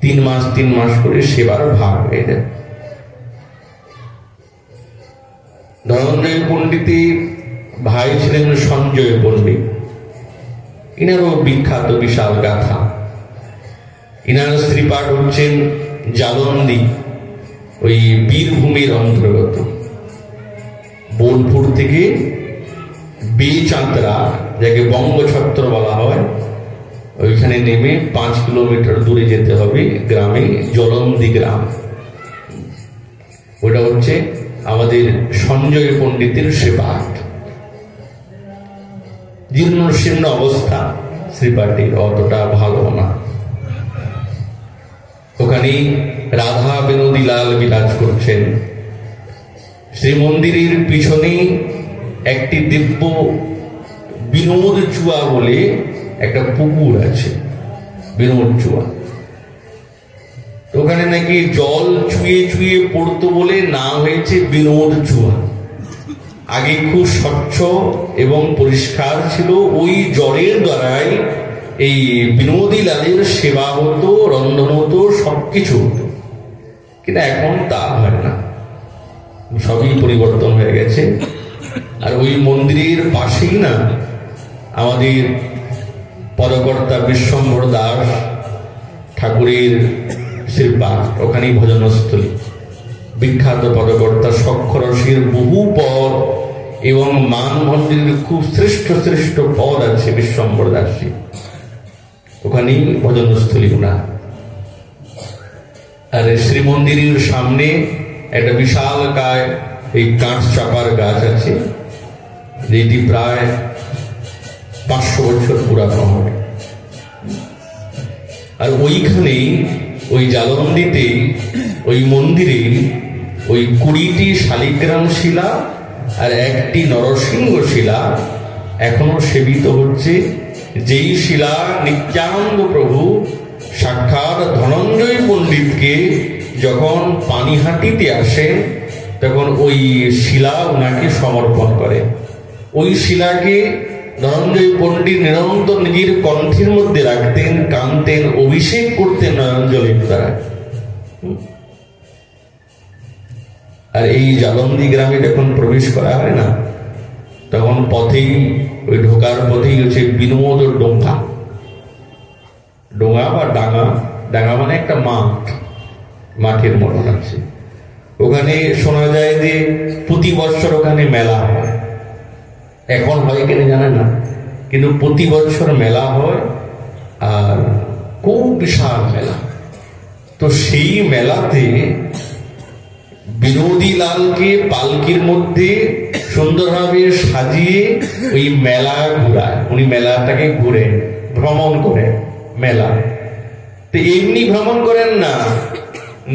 3 মাস 3 মাস করে সেবার ভাগ হয়ে যায়। ধনঞ্জয় পণ্ডিতের ভাই ছিলেন সঞ্জয় পণ্ডিত। ইনারও বিখ্যাত বিশাল গাথা। ইনার শ্রীপাঠ হচ্ছেন জালন্দি, ওই বীরভূমের অন্তর্গত। বোলপুর থেকে বেচাঁতরা, যাকে বঙ্গছত্র বলা হয়, ওইখানে নেমে 5 কিলোমিটার দূরে যেতে হবে গ্রামে, জলন্দি গ্রাম। ওটা হচ্ছে আমাদের সঞ্জয় পণ্ডিতের শ্রীপাঠ, জীর্ণ শীর্ণ অবস্থা শ্রীপাঠের, অতটা ভালো না। ওখানে রাধা বিনোদী লাল বিরাজ করছেন। শ্রীমন্দিরের পিছনে একটি দিব্য বিনোদ চুয়া বলে একটা পুকুর আছে, বিনোদ চুয়া। ওখানে নাকি জল চুয়ে চুয়ে পড়তো বলে নাম হয়েছে বিনোদ চুয়া। আগে খুব স্বচ্ছ এবং পরিষ্কার ছিল, ওই জলের দ্বারাই এই বিনোদী লালের সেবা হতো, রন্ধন হতো, সবকিছু হতো। কিন্তু এখন তা হয় না, সবই পরিবর্তন হয়ে গেছে। আর ওই মন্দিরের পাশেই না আমাদের পদকর্তা বিশ্বম্ভর দাস ঠাকুরের শ্রীপাঠ, ওখানেই ভজনস্থলী। বিখ্যাত পদকর্তা সক্ষরসের বহু পদ এবং মান মন্দিরের খুব শ্রেষ্ঠ শ্রেষ্ঠ পদ আছে বিশ্বম্ভর দাসী, ওখানেই ভজনস্থলী ওনার। আর শ্রীমন্দিরের সামনে একটা বিশাল কায় এই কাঁচ চাপার গাছ আছে, যেটি প্রায় 500 বছর পুরানো হবে। আর ওইখানেই ওই জালন্দিতে ওই মন্দিরে ওই 20টি শালিগ্রাম শিলা আর একটি নরসিংহ শিলা এখনো সেবিত হচ্ছে। যেই শিলা নিত্যানন্দ প্রভু সাক্ষাৎ ধনঞ্জয় পণ্ডিতকে যখন পানিহাটিতে আসেন তখন ওই শিলা ওনাকে সমর্পণ করে। ওই শিলাকে ধনঞ্জয় পণ্ডিত নিরন্তর নিজের কণ্ঠের মধ্যে রাখতেন, কানতেন, অভিষেক করতেন নয়নজলের দ্বারা। আর এই জালন্দি গ্রামে যখন প্রবেশ করা হয় না, তখন পথেই ওই ঢোকার পথেই হচ্ছে বিনোদ ডোঙ্গা। ডোঙ্গা বা ডাঙা, ডাঙা মানে একটা মাঠ, মাঠের মতন আছে। ওখানে শোনা যায় যে প্রতি বছর ওখানে মেলা হয়। এখন হয় কিনা জানে না, কিন্তু প্রতি বছর মেলা হয়, আর খুব বিশাল মেলা। তো সেই মেলাতে বিনোদী লালকে পালকির মধ্যে সুন্দরভাবে সাজিয়ে ওই মেলা ঘুরায়। উনি মেলাটাকে ঘুরে ভ্রমণ করেন মেলা। তো এমনি ভ্রমণ করেন না,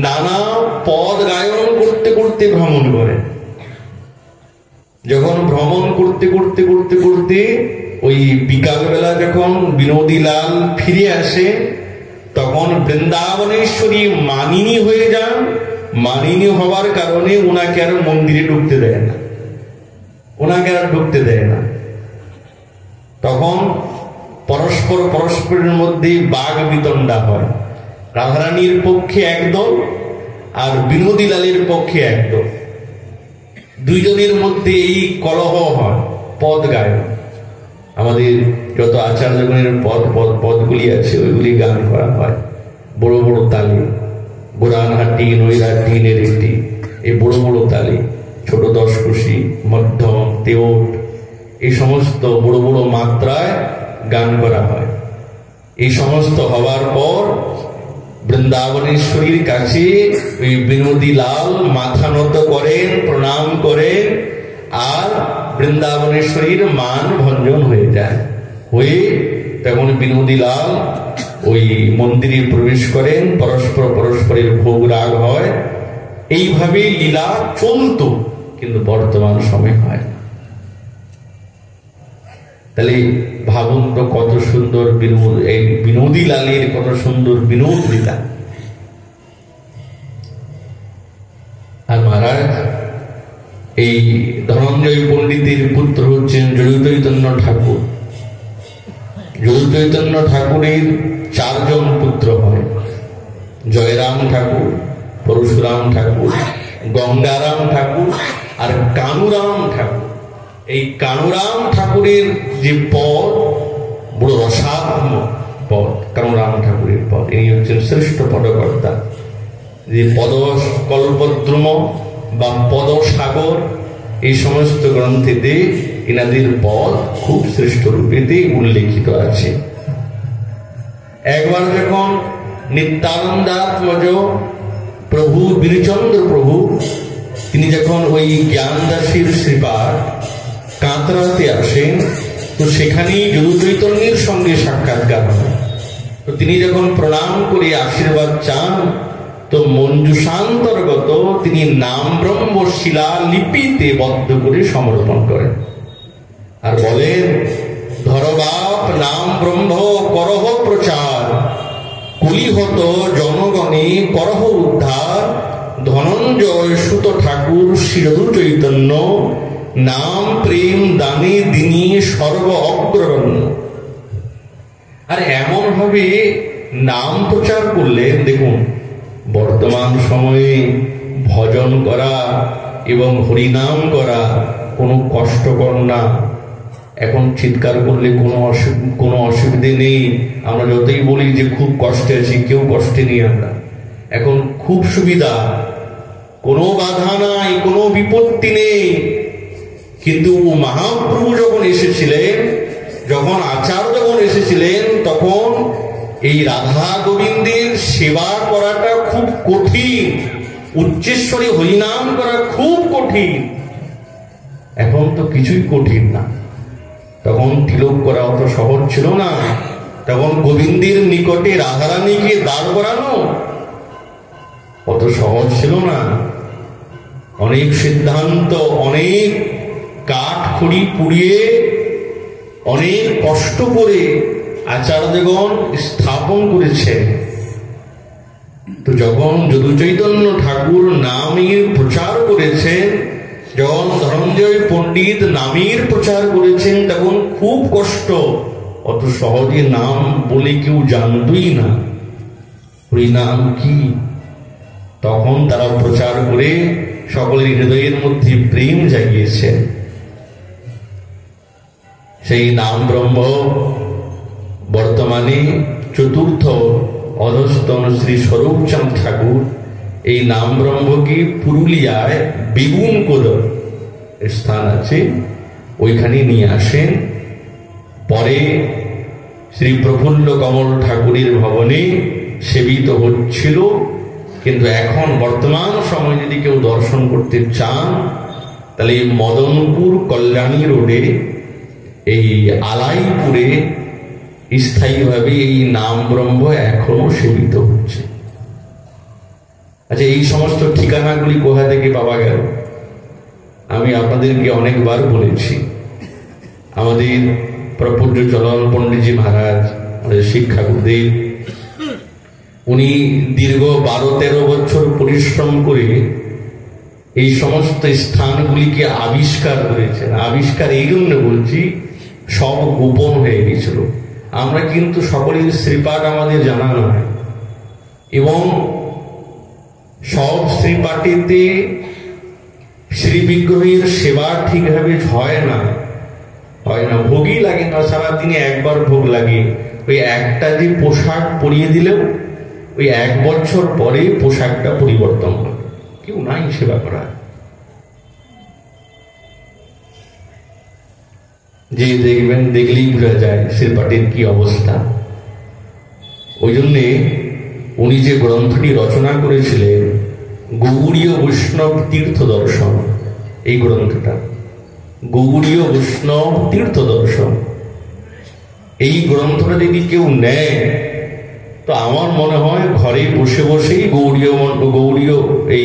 নানা পদ গায়ন করতে করতে ভ্রমণ করেন। যখন ভ্রমণ করতে করতে করতে করতে ওই বিকালবেলা যখন বিনোদী লাল ফিরে আসে, তখন বৃন্দাবনেশ্বরী মানিনী হয়ে যান। মানিনী হওয়ার কারণে ওনাকে আর মন্দিরে ঢুকতে দেয় না, ওনাকে আর ঢুকতে দেয় না। তখন পরস্পর পরস্পরের মধ্যে বাগ বিতণ্ডা হয়। রাধারানীর পক্ষে একদল আর বিনোদী লালের পক্ষে একদল, দুইজনের মধ্যে এই কলহ হয় পদ গায়ন। আমাদের যত আচার্যগণের পদগুলি আছে ওইগুলি গান করা হয় বড় বড় তালে, গোরানহাটি, নৈরাটি, নেরেটি, এই বড় বড় তালে। ছোট দশকুশি, মধ্যম, তেওট, এই সমস্ত বড় বড় মাত্রায় গান করা হয়। এই সমস্ত হওয়ার পর বৃন্দাবনেশ্বরীর কাছে ওই বিনোদী লাল মাথা নত করেন, প্রণাম করেন, আর বৃন্দাবনেশ্বরীর মান ভঞ্জন হয়ে যায়। হয়ে তখন বিনোদী লাল ওই মন্দিরে প্রবেশ করেন, পরস্পর পরস্পরের ভোগ রাগ হয়। এইভাবে লীলা চলত, কিন্তু বর্তমান সময় হয় না। তাহলে ভাবুন তো কত সুন্দর বিনোদ, এই বিনোদী লালের কত সুন্দর বিনোদ লীলা। আর মহারাজ এই ধনঞ্জয় পণ্ডিতের পুত্র হচ্ছেন জয়চৈতন্য ঠাকুর। জয়চৈতন্য ঠাকুরের 4 জন পুত্র হয়, জয়রাম ঠাকুর, পরশুরাম ঠাকুর, গঙ্গারাম ঠাকুর আর কানুরাম ঠাকুর। এই কানুরাম ঠাকুরের যে পদ, বড় রসাত্মক পদ কানুরাম ঠাকুরের পদ। ইনি হচ্ছেন শ্রেষ্ঠ পদকর্তা। যে পদ কল্পদ্রুম বা পদসাগর, এই সমস্ত গ্রন্থেতে এনাদের পদ খুব শ্রেষ্ঠ রূপেতে উল্লেখিত আছে। একবার যখন নিত্যানন্দাত্মজ প্রভু বীরচন্দ্র প্রভু তিনি যখন ওই জ্ঞানদাসীর শ্রীপাদ কাঁতরাতে আসেন, তো সেখানেই যদু চৈতন্যের সঙ্গে সাক্ষাৎকার হয়। তো তিনি যখন প্রণাম করে আশীর্বাদ চান, তো মঞ্জুষান্তর্গত তিনি নাম ব্রহ্ম শিলা লিপিতে বদ্ধ করে সমর্পণ করেন আর বলেন, ধরবাপ নাম ব্রহ্ম করহ প্রচার, কুলিহত জনগণে করহ উদ্ধার, ধনঞ্জয় সুত ঠাকুর শ্রীযদু চৈতন্য, নাম প্রেম দানে দিনী সর্ব অগ্রগণ্য। আর এমন ভাবে নাম প্রচার করলেন, দেখুন বর্তমান সময়ে ভজন করা এবং হরিনাম করা কোনো কষ্টকর না। এখন চিৎকার করলে কোনো অসুবিধে নেই। আমরা যতই বলি যে খুব কষ্টে আছি, কেউ কষ্টে নেই। আমরা এখন খুব সুবিধা, কোনো বাধা নাই, কোনো বিপত্তি নেই। কিন্তু মহাপ্রভু যখন এসেছিলেন, যখন আচার্য যখন এসেছিলেন, তখন এই রাধা গোবিন্দের সেবা করাটা খুব কঠিন, উচ্চেশ্বরে হরিনাম করা খুব কঠিন। এখন তো কিছুই কঠিন না। তখন তিলক করা অত সহজ ছিল না। তখন গোবিন্দের নিকটে রাধারানীকে দাঁড় করানো অত সহজ ছিল না। অনেক সিদ্ধান্ত, অনেক কাঠ খড়ি পুড়িয়ে, অনেক কষ্ট করে আচার্যগণ স্থাপন করেছেন। তো যখন যদু চৈতন্য ঠাকুর নামের প্রচার করেছেন, যখন ধনঞ্জয় পণ্ডিত নামের প্রচার করেছেন, তখন খুব কষ্ট। অত সহজে নাম বলে কেউ জানতই না হরিনাম কি। তখন তারা প্রচার করে সকলের হৃদয়ের মধ্যে প্রেম জাগিয়েছেন। সেই নাম ব্রহ্ম বর্তমানে চতুর্থ অধস্তন শ্রী স্বরূপচাঁদ ঠাকুর এই নাম ব্রহ্মকে পুরুলিয়ায় বেগুন কোদর স্থান আছে, ওইখানে নিয়ে আসেন। পরে শ্রী প্রফুল্ল কমল ঠাকুরের ভবনে সেবিত হচ্ছিল। কিন্তু এখন বর্তমান সময় যদি কেউ দর্শন করতে চান, তাহলে মদনপুর কল্যাণী রোডে এই আলাইপুরে স্থায়ীভাবে এই নাম ব্রহ্ম এখনো সেবিত হচ্ছে। আচ্ছা, এই সমস্ত ঠিকানাগুলি কোথা থেকে পাওয়া গেল? আমি আপনাদেরকে অনেকবার বলেছি, আমাদের প্রপূজ্য চলন পণ্ডিতজি মহারাজ, আমাদের শিক্ষা গুরুদেব, উনি দীর্ঘ 12-13 বছর পরিশ্রম করে এই সমস্ত স্থানগুলিকে আবিষ্কার করেছেন। আবিষ্কার এই জন্য বলছি, সব গোপন হয়ে গেছিল। আমরা কিন্তু সকলের শ্রীপাঠ আমাদের জানা নয়, এবং সব শ্রীপাঠেতে শ্রী বিগ্রহের সেবা ঠিকভাবে হয় না। ভোগই লাগে না, সারাদিনে একবার ভোগ লাগে। ওই একটা যে পোশাক পরিয়ে দিলেও ওই 1 বছর পরে পোশাকটা পরিবর্তন হয়, কেউ নাই সেবা করা। যে দেখবেন, দেখলেই বোঝা যায় শ্রীপাঠের কি অবস্থা। ওই জন্যে উনি যে গ্রন্থটি রচনা করেছিলেন, গৌড়ীয় বৈষ্ণব তীর্থ দর্শন, এই গ্রন্থটা গৌড়ীয় বৈষ্ণব তীর্থ দর্শন, এই গ্রন্থটা যদি কেউ নেয়, তো আমার মনে হয় ঘরে বসে বসেই গৌড়ীয় এই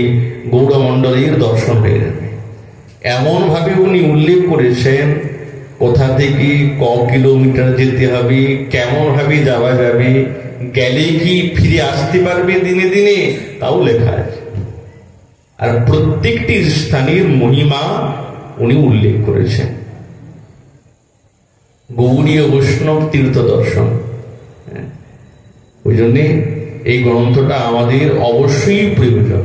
গৌড়মণ্ডলের দর্শন হয়ে যাবে। এমন ভাবে উনি উল্লেখ করেছেন, কোথা থেকে ক কিলোমিটার যেতে হবে, কেমন ভাবে যাওয়া যাবে, গেলে কি ফিরে আসতে পারবে দিনে দিনে, তাও লেখা আছে। আর প্রত্যেকটি স্থানের মহিমা উনি উল্লেখ করেছেন। গৌড়ীয় বৈষ্ণব তীর্থ দর্শন, ওই জন্যে এই গ্রন্থটা আমাদের অবশ্যই প্রয়োজন।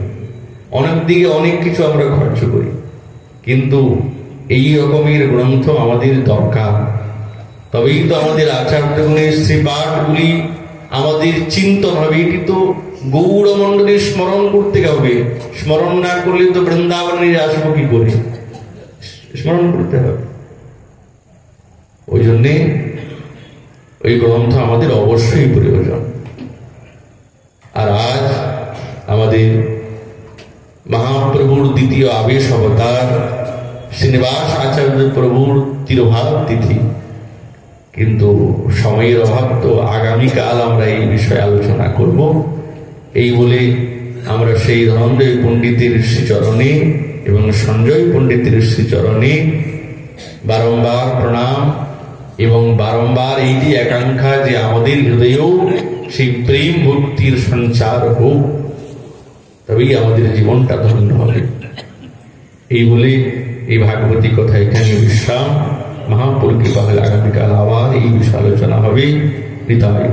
অনেক দিকে অনেক কিছু আমরা খরচ করি, কিন্তু এই রকমের গ্রন্থ আমাদের দরকার। তবেই তো আমাদের আচার্যগণের শ্রীপাঠগুলি আমাদের চিন্তন হবে। এটি তো গৌড়মণ্ডলের স্মরণ করতে হবে, স্মরণ না করলে তো বৃন্দাবনে আসবো কি করে? স্মরণ করতে হবে। ওই জন্যে ওই গ্রন্থ আমাদের অবশ্যই প্রয়োজন। আর আজ আমাদের মহাপ্রভুর দ্বিতীয় আবেশ অবতার শ্রীনিবাস আচার্য প্রভুর তিরোভাব তিথি। কিন্তু সময়ের অভাব, তো আগামীকাল আমরা এই বিষয়ে আলোচনা করব। এই বলে আমরা সেই ধনঞ্জয় পণ্ডিতের শ্রীচরণে এবং সঞ্জয় পণ্ডিতের শ্রীচরণে বারংবার প্রণাম এবং বারংবার এইটি আকাঙ্ক্ষা যে আমাদের হৃদয়েও সেই প্রেম ভক্তির সঞ্চার হোক, তবেই আমাদের জীবনটা ধন্য হবে। এই বলে এই ভাগবতী কথা এখানে বিশ্রাম। মহাপ্রভুর কৃপা হলে আগামীকাল আবার এই বিষয়ে আলোচনা হবে। হৃদয়